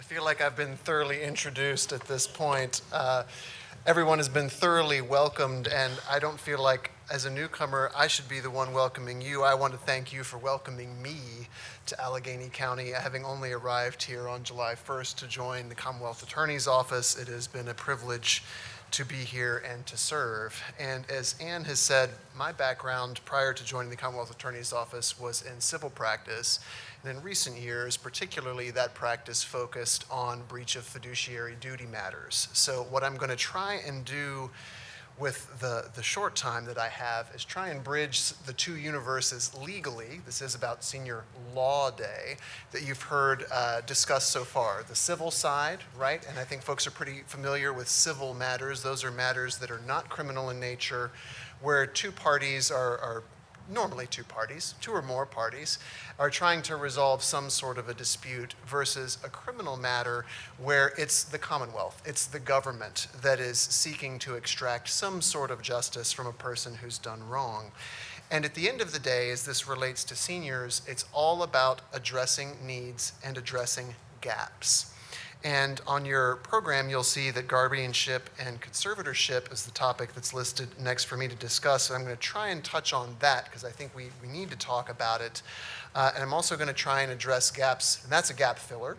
feel like I've been thoroughly introduced at this point. Everyone has been thoroughly welcomed, and I don't feel like, as a newcomer, I should be the one welcoming you. I want to thank you for welcoming me to Allegheny County, having only arrived here on July 1st to join the Commonwealth Attorney's Office. It has been a privilege to be here and to serve. And as Ann has said, my background prior to joining the Commonwealth Attorney's Office was in civil practice. And in recent years, particularly, that practice focused on breach of fiduciary duty matters. So what I'm going to try and do with the short time that I have is try and bridge the two universes legally. This is about Senior Law Day that you've heard discussed so far. The civil side, right? And I think folks are pretty familiar with civil matters. Those are matters that are not criminal in nature, where two parties are normally two parties, two or more parties, are trying to resolve some sort of a dispute versus a criminal matter where it's the Commonwealth, it's the government that is seeking to extract some sort of justice from a person who's done wrong. And at the end of the day, as this relates to seniors, it's all about addressing needs and addressing gaps. And on your program, you'll see that guardianship and conservatorship is the topic that's listed next for me to discuss. So I'm going to try and touch on that because I think we need to talk about it. And I'm also going to try and address gaps, and that's a gap filler.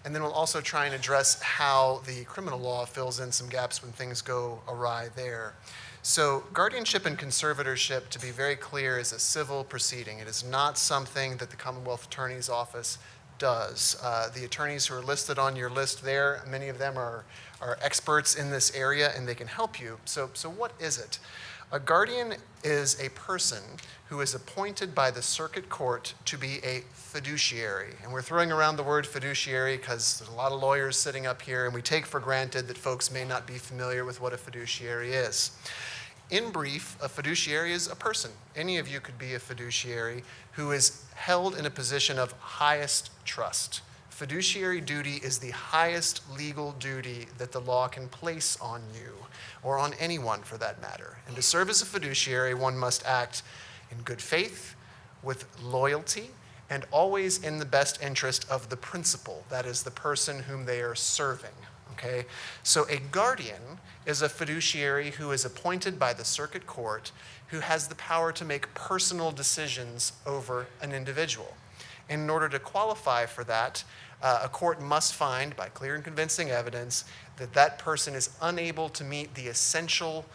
And then we'll also try and address how the criminal law fills in some gaps when things go awry there. So guardianship and conservatorship, to be very clear, is a civil proceeding. It is not something that the Commonwealth Attorney's Office does. The attorneys who are listed on your list there, many of them are experts in this area and they can help you. So what is it? A guardian is a person who is appointed by the circuit court to be a fiduciary. And we're throwing around the word fiduciary because there's a lot of lawyers sitting up here and we take for granted that folks may not be familiar with what a fiduciary is. In brief, a fiduciary is a person. Any of you could be a fiduciary who is held in a position of highest trust. Fiduciary duty is the highest legal duty that the law can place on you, or on anyone for that matter. And to serve as a fiduciary, one must act in good faith, with loyalty, and always in the best interest of the principal, that is, the person whom they are serving. Okay? So a guardian is a fiduciary who is appointed by the circuit court who has the power to make personal decisions over an individual. And in order to qualify for that, a court must find, by clear and convincing evidence, that that person is unable to meet the essential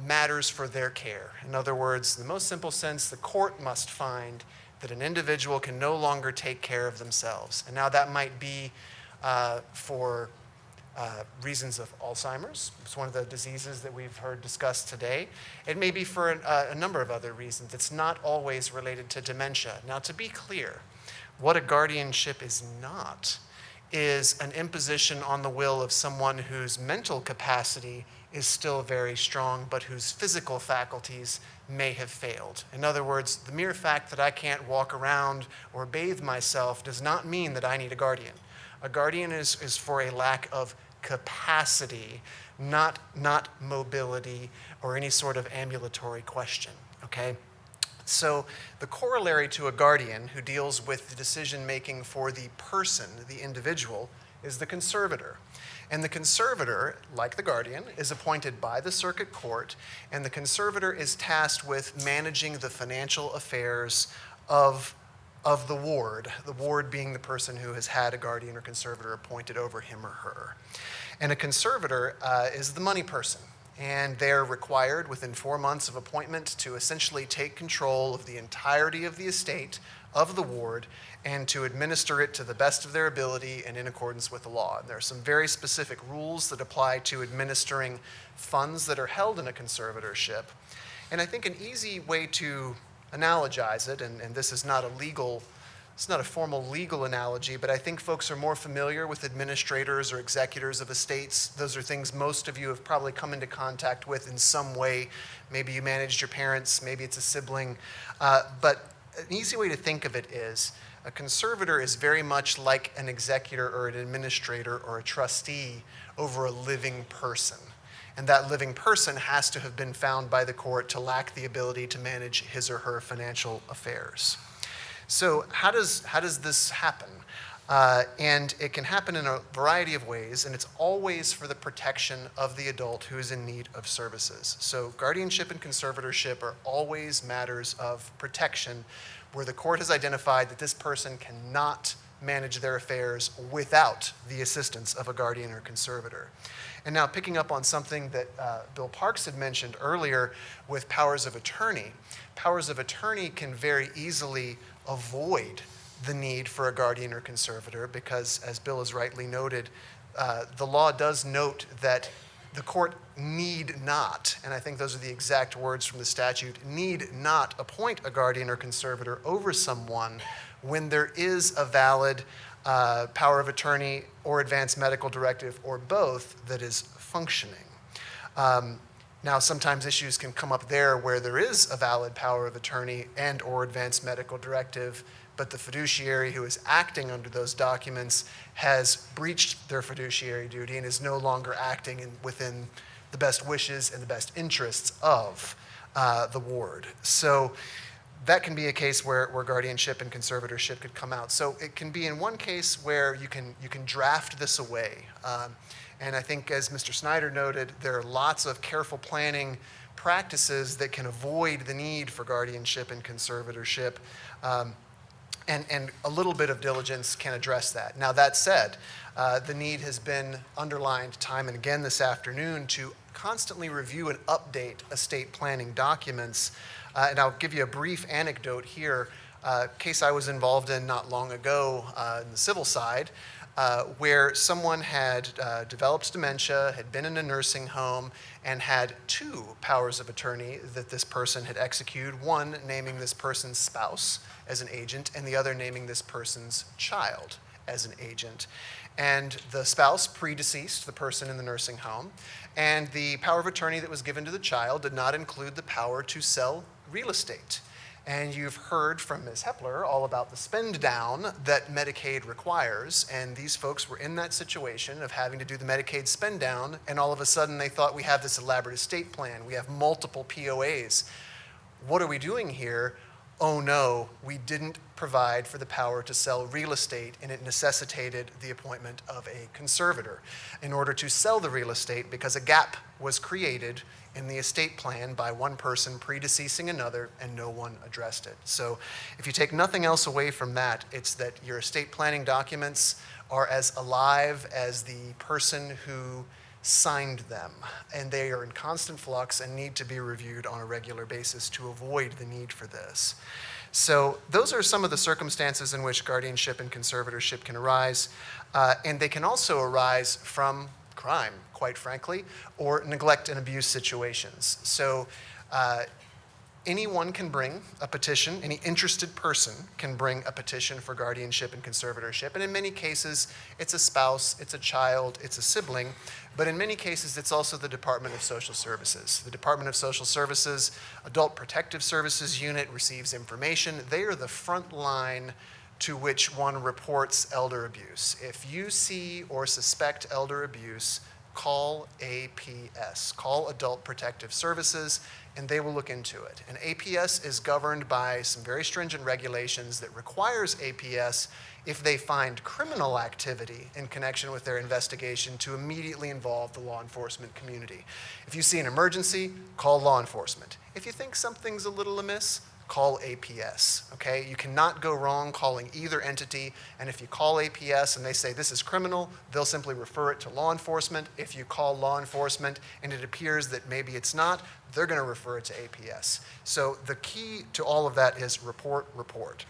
matters for their care. In other words, in the most simple sense, the court must find that an individual can no longer take care of themselves. And now that might be for reasons of Alzheimer's. It's one of the diseases that we've heard discussed today. It may be for a number of other reasons. It's not always related to dementia. Now, to be clear, what a guardianship is not is an imposition on the will of someone whose mental capacity is still very strong, but whose physical faculties may have failed. In other words, the mere fact that I can't walk around or bathe myself does not mean that I need a guardian. A guardian is for a lack of capacity, not mobility or any sort of ambulatory question, okay? So the corollary to a guardian who deals with the decision-making for the person, the individual, is the conservator. And the conservator, like the guardian, is appointed by the circuit court, and the conservator is tasked with managing the financial affairs of the ward being the person who has had a guardian or conservator appointed over him or her. And a conservator is the money person, and they're required within 4 months of appointment to essentially take control of the entirety of the estate of the ward and to administer it to the best of their ability and in accordance with the law. And there are some very specific rules that apply to administering funds that are held in a conservatorship. And I think an easy way to analogize it, and this is not it's not a formal legal analogy, but I think folks are more familiar with administrators or executors of estates. Those are things most of you have probably come into contact with in some way. Maybe you managed your parents, maybe it's a sibling. But an easy way to think of it is a conservator is very much like an executor or an administrator or a trustee over a living person. And that living person has to have been found by the court to lack the ability to manage his or her financial affairs. So how does this happen? And it can happen in a variety of ways, and it's always for the protection of the adult who is in need of services. So guardianship and conservatorship are always matters of protection where the court has identified that this person cannot manage their affairs without the assistance of a guardian or conservator. And now picking up on something that Bill Parks had mentioned earlier with powers of attorney. Powers of attorney can very easily avoid the need for a guardian or conservator because, as Bill has rightly noted, the law does note that the court need not, and I think those are the exact words from the statute, need not appoint a guardian or conservator over someone when there is a valid power of attorney or advanced medical directive or both that is functioning. Now, sometimes issues can come up there where there is a valid power of attorney and or advanced medical directive, but the fiduciary who is acting under those documents has breached their fiduciary duty and is no longer acting within the best wishes and the best interests of the ward. So that can be a case where guardianship and conservatorship could come out. So it can be in one case where you can draft this away. And I think, as Mr. Snyder noted, there are lots of careful planning practices that can avoid the need for guardianship and conservatorship. And a little bit of diligence can address that. Now, that said, the need has been underlined time and again this afternoon to constantly review and update estate planning documents. And I'll give you a brief anecdote here. A case I was involved in not long ago in the civil side, where someone had developed dementia, had been in a nursing home, and had two powers of attorney that this person had executed, one naming this person's spouse as an agent, and the other naming this person's child as an agent. And the spouse predeceased the person in the nursing home, and the power of attorney that was given to the child did not include the power to sell real estate. And you've heard from Ms. Hepler all about the spend down that Medicaid requires, and these folks were in that situation of having to do the Medicaid spend down, and all of a sudden they thought, we have this elaborate estate plan, we have multiple POAs. What are we doing here? Oh no, we didn't provide for the power to sell real estate, and it necessitated the appointment of a conservator in order to sell the real estate because a gap was created in the estate plan by one person predeceasing another, and no one addressed it. So if you take nothing else away from that, it's that your estate planning documents are as alive as the person who signed them, and they are in constant flux and need to be reviewed on a regular basis to avoid the need for this. So those are some of the circumstances in which guardianship and conservatorship can arise, and they can also arise from crime, quite frankly, or neglect and abuse situations. So anyone can bring a petition, any interested person can bring a petition for guardianship and conservatorship, and in many cases it's a spouse, it's a child, it's a sibling, but in many cases it's also the Department of Social Services. The Department of Social Services Adult Protective Services Unit receives information. They are the front line to which one reports elder abuse. If you see or suspect elder abuse, call APS, call Adult Protective Services, and they will look into it. And APS is governed by some very stringent regulations that requires APS, if they find criminal activity in connection with their investigation, to immediately involve the law enforcement community. If you see an emergency, call law enforcement. If you think something's a little amiss, call APS, okay? You cannot go wrong calling either entity, and if you call APS and they say this is criminal, they'll simply refer it to law enforcement. If you call law enforcement and it appears that maybe it's not, they're gonna refer it to APS. So the key to all of that is report, report.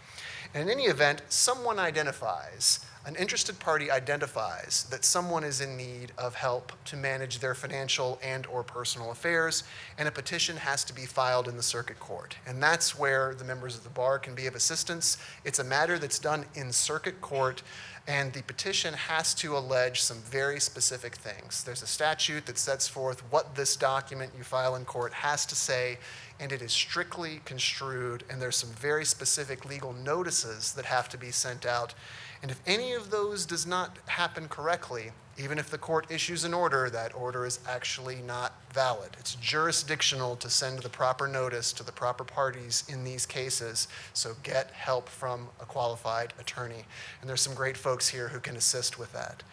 And in any event, someone identifies, an interested party identifies that someone is in need of help to manage their financial and or personal affairs, and a petition has to be filed in the circuit court. And that's where the members of the bar can be of assistance. It's a matter that's done in circuit court, and the petition has to allege some very specific things. There's a statute that sets forth what this document you file in court has to say, and it is strictly construed, and there's some very specific legal notices that have to be sent out. And if any of those does not happen correctly, even if the court issues an order, that order is actually not valid. It's jurisdictional to send the proper notice to the proper parties in these cases, so get help from a qualified attorney. And there's some great folks here who can assist with that.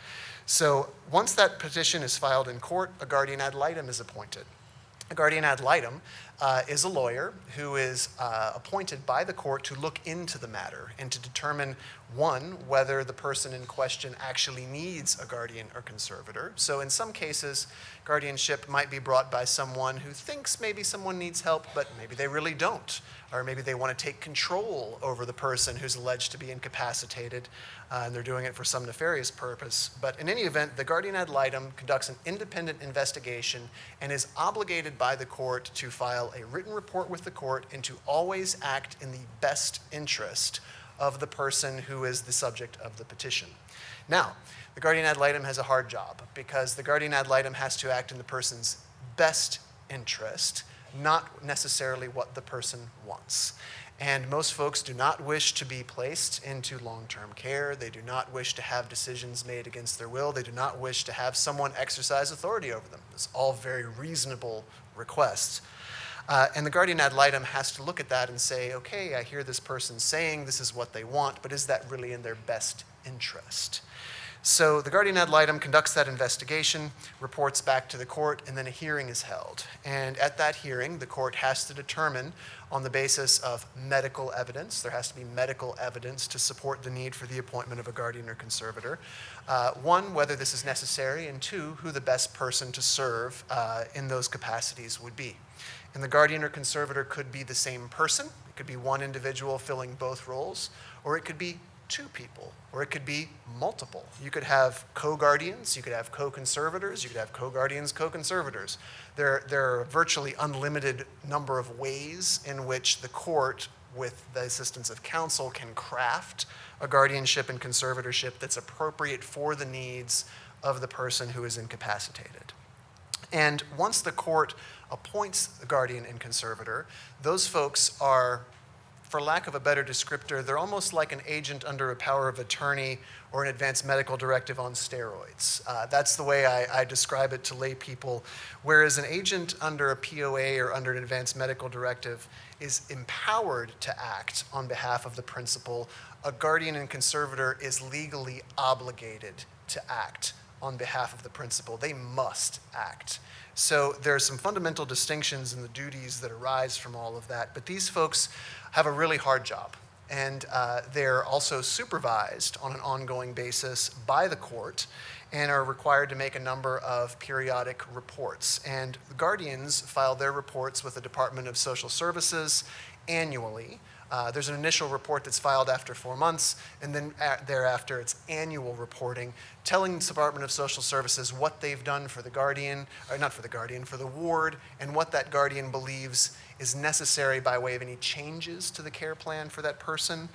So once that petition is filed in court, a guardian ad litem is appointed. A guardian ad litem is a lawyer who is appointed by the court to look into the matter and to determine, one, whether the person in question actually needs a guardian or conservator. So in some cases, guardianship might be brought by someone who thinks maybe someone needs help, but maybe they really don't. Or maybe they want to take control over the person who's alleged to be incapacitated, and they're doing it for some nefarious purpose. But in any event, the guardian ad litem conducts an independent investigation and is obligated by the court to file a written report with the court and to always act in the best interest of the person who is the subject of the petition. Now, the guardian ad litem has a hard job because the guardian ad litem has to act in the person's best interest, not necessarily what the person wants. And most folks do not wish to be placed into long-term care. They do not wish to have decisions made against their will. They do not wish to have someone exercise authority over them. It's all very reasonable requests. And the guardian ad litem has to look at that and say, okay, I hear this person saying this is what they want, but is that really in their best interest? So the guardian ad litem conducts that investigation, reports back to the court, and then a hearing is held. And at that hearing, the court has to determine, on the basis of medical evidence, there has to be medical evidence to support the need for the appointment of a guardian or conservator. One, whether this is necessary, and two, who the best person to serve in those capacities would be. And the guardian or conservator could be the same person. It could be one individual filling both roles, or it could be two people, or it could be multiple. You could have co-guardians, you could have co-conservators, you could have co-guardians, co-conservators. There are a virtually unlimited number of ways in which the court, with the assistance of counsel, can craft a guardianship and conservatorship that's appropriate for the needs of the person who is incapacitated. And once the court appoints the guardian and conservator, those folks are, for lack of a better descriptor, they're almost like an agent under a power of attorney or an advanced medical directive on steroids. That's the way I describe it to lay people. Whereas an agent under a POA or under an advanced medical directive is empowered to act on behalf of the principal, a guardian and conservator is legally obligated to act on behalf of the principal. They must act. So there are some fundamental distinctions in the duties that arise from all of that, but these folks have a really hard job. And they're also supervised on an ongoing basis by the court and are required to make a number of periodic reports. And the guardians file their reports with the Department of Social Services annually. There's an initial report that's filed after 4 months, and then thereafter it's annual reporting, telling the Department of Social Services what they've done for the guardian, or not for the guardian, for the ward, and what that guardian believes is necessary by way of any changes to the care plan for that person.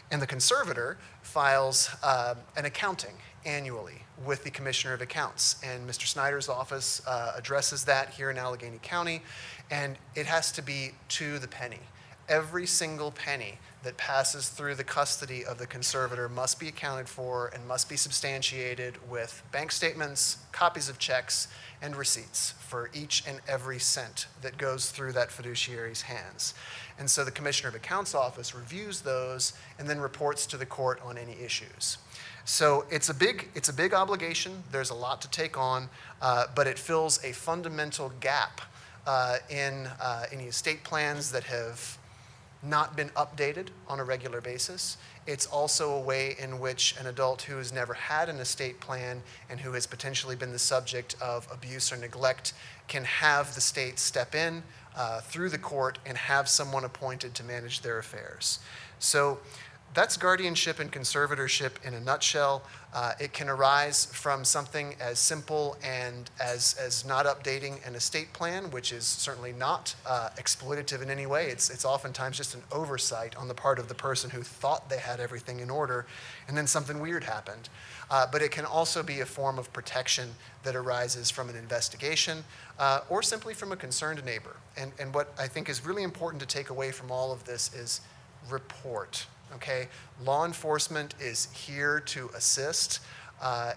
And the conservator files an accounting annually with the Commissioner of Accounts. And Mr. Snyder's office addresses that here in Allegheny County, and it has to be to the penny. Every single penny that passes through the custody of the conservator must be accounted for and must be substantiated with bank statements, copies of checks, and receipts for each and every cent that goes through that fiduciary's hands. And so the Commissioner of Accounts office reviews those and then reports to the court on any issues. So it's a big obligation. There's a lot to take on, but it fills a fundamental gap in any estate plans that have not been updated on a regular basis. It's also a way in which an adult who has never had an estate plan and who has potentially been the subject of abuse or neglect can have the state step in through the court and have someone appointed to manage their affairs. So that's guardianship and conservatorship in a nutshell. It can arise from something as simple and as not updating an estate plan, which is certainly not exploitative in any way. It's oftentimes just an oversight on the part of the person who thought they had everything in order, and then something weird happened. But it can also be a form of protection that arises from an investigation or simply from a concerned neighbor. And what I think is really important to take away from all of this is report. okay? Law enforcement is here to assist,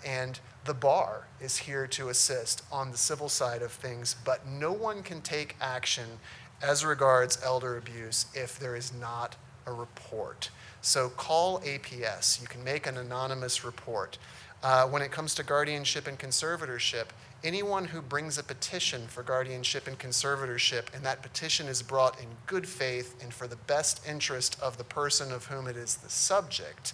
and the bar is here to assist on the civil side of things, but no one can take action as regards elder abuse if there is not a report. So call APS. You can make an anonymous report. When it comes to guardianship and conservatorship, anyone who brings a petition for guardianship and conservatorship, and that petition is brought in good faith and for the best interest of the person of whom it is the subject,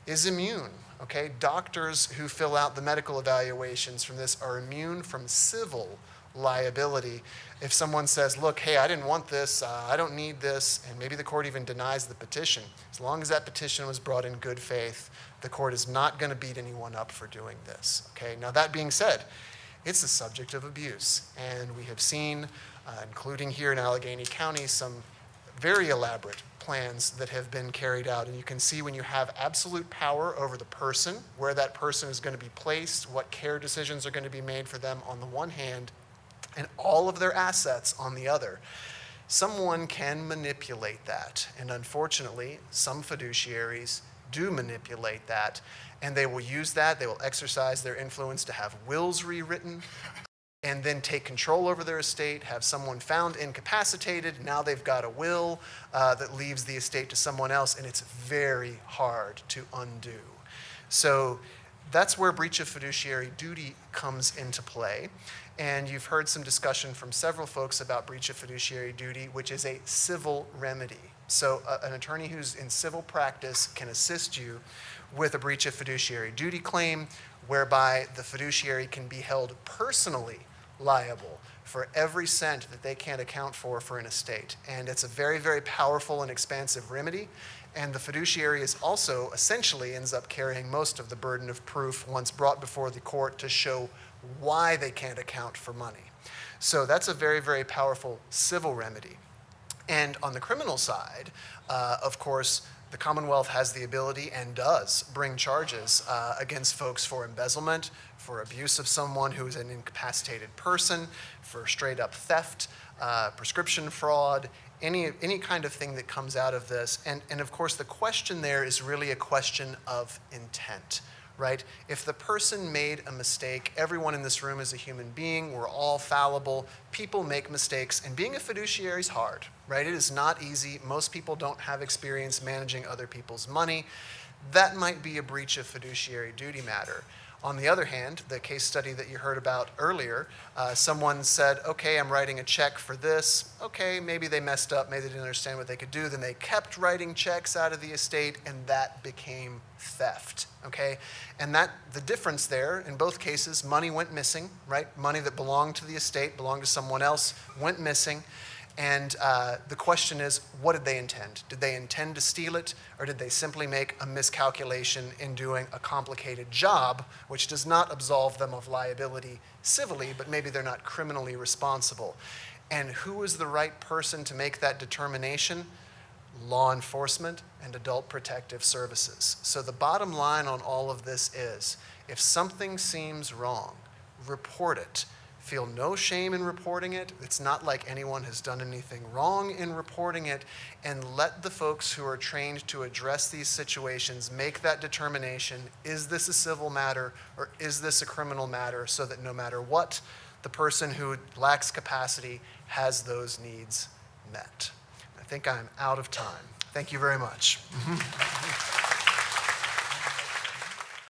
is immune, okay? Doctors who fill out the medical evaluations from this are immune from civil liability. If someone says, look, hey, I didn't want this, I don't need this, and maybe the court even denies the petition, as long as that petition was brought in good faith, the court is not going to beat anyone up for doing this, okay? Now, that being said, it's the subject of abuse, and we have seen, including here in Allegheny County, some very elaborate plans that have been carried out. And you can see when you have absolute power over the person, where that person is going to be placed, what care decisions are going to be made for them on the one hand, and all of their assets on the other. Someone can manipulate that. And unfortunately, some fiduciaries do manipulate that. And they will use that, they will exercise their influence to have wills rewritten, and then take control over their estate, have someone found incapacitated. Now they've got a will that leaves the estate to someone else, and it's very hard to undo. So that's where breach of fiduciary duty comes into play. And you've heard some discussion from several folks about breach of fiduciary duty, which is a civil remedy. So an attorney who's in civil practice can assist you with a breach of fiduciary duty claim, whereby the fiduciary can be held personally liable for every cent that they can't account for an estate. And it's a very, very powerful and expansive remedy. And the fiduciary is also essentially ends up carrying most of the burden of proof once brought before the court to show why they can't account for money. So that's a very, very powerful civil remedy. And on the criminal side, of course, the Commonwealth has the ability and does bring charges against folks for embezzlement, for abuse of someone who is an incapacitated person, for straight up theft, prescription fraud, any kind of thing that comes out of this. And of course, the question there is really a question of intent, right? If the person made a mistake, everyone in this room is a human being, we're all fallible, people make mistakes, and being a fiduciary is hard, right? It is not easy. Most people don't have experience managing other people's money. That might be a breach of fiduciary duty matter. On the other hand, the case study that you heard about earlier, someone said, okay, I'm writing a check for this. Okay, maybe they messed up, maybe they didn't understand what they could do. Then they kept writing checks out of the estate, and that became theft, okay? And that the difference there, in both cases, money went missing, right? Money that belonged to the estate, belonged to someone else, went missing. And the question is, what did they intend? Did they intend to steal it, or did they simply make a miscalculation in doing a complicated job, which does not absolve them of liability civilly, but maybe they're not criminally responsible? And who is the right person to make that determination? Law enforcement and adult protective services. So the bottom line on all of this is, if something seems wrong, report it. Feel no shame in reporting it. It's not like anyone has done anything wrong in reporting it, and let the folks who are trained to address these situations make that determination. Is this a civil matter or is this a criminal matter, so that no matter what, the person who lacks capacity has those needs met. I think I'm out of time. Thank you very much.